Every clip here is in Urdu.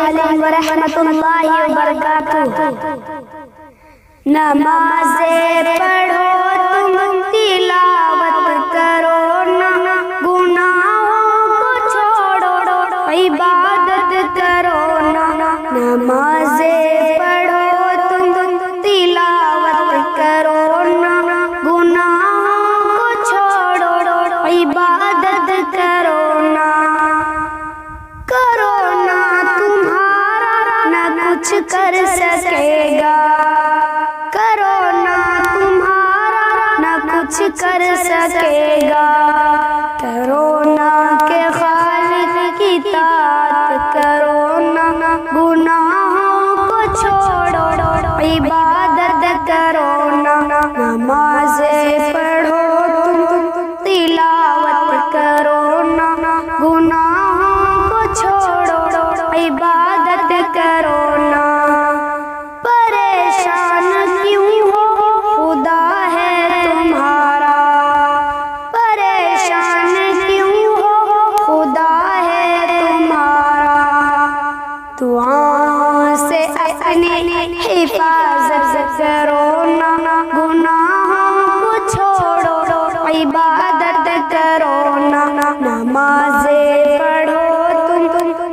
علیکم ورحمۃ اللہ وبرکاتہ۔ نمازیں پڑھو تم تلاوت کرو نا، گناہوں کو چھوڑو عبادت کرو نا۔ نمازیں پڑھو تم تلاوت کرو نا، گناہوں کو چھوڑو عبادت کرو نا۔ کرونا تمہارا نہ کچھ کر سکے گا، کرونا تمہارا نہ کچھ کر سکے گا۔ کرونا کے خالق کی اطاعت کرو نا، گناہوں کو چھوڑو عبادت کرو نا۔ نمازیں پڑھو تم تلاوت کرو نا، گناہوں کو چھوڑو عبادت کرو نا۔ پریشان کیوں ہو خدا ہے تمہارا، پریشان کیوں ہو خدا ہے تمہارا۔ دعاؤں سے اپنی حفاظت کرو نا، گناہوں کو چھوڑو عبادت کرو نا۔ نمازیں پڑھو تم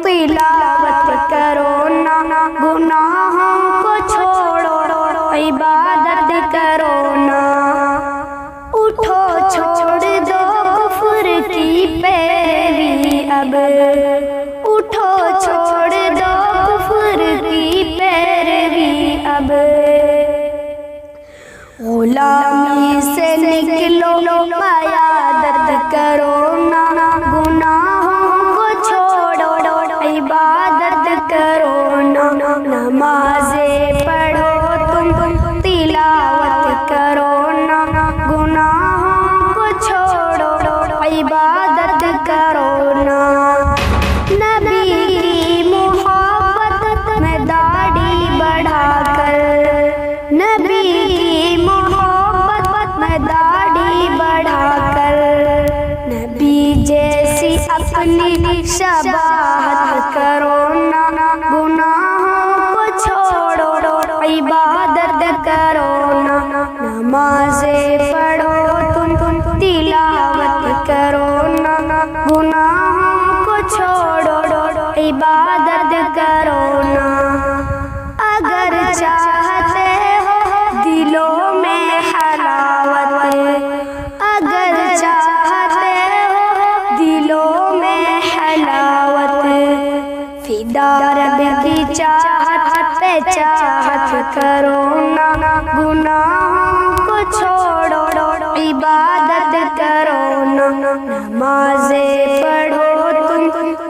تلاوت کرو نا، گناہوں کو چھوڑو عبادت کرو نا۔ اٹھو چھوڑ دو کفر کی پیروی اب، اٹھو چھوڑ دو کفر کی پیروی اب۔ غلامی سے نکلو عبادت کرو نا، گناہوں کو چھوڑو عبادت کرو نا۔ نمازیں پڑھو تم تلاوت کرو نا، گناہوں کو چھوڑو عبادت کرو نا۔ نبی کی محبت میں داڑھی بڑھا کر، نبی کی محبت میں داڑھی بڑھا کر، نبی جیسی اپنی شباہت کرو نا، گناہوں کو چھوڑو عبادت کرو نا۔ نمازیں پڑھو تم تلاوت کرو نا، گناہوں کو چھوڑو عبادت کرو نا۔ اگر چاہتے ہو دلوں میں حلاوت، اگر چاہتے ہو دلوں میں حلاوت، فدا رب کی چاہت پہ چاہت کرو نا، گناہوں کو چھوڑو عبادت کرو نا۔ نمازیں پڑھو تم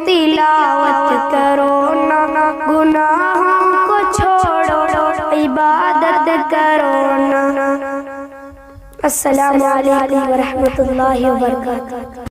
تلاوت کرو نا، گناہوں کو چھوڑو عبادت کرو نا۔ السلام علیکم ورحمۃ اللہ وبرکاتہ۔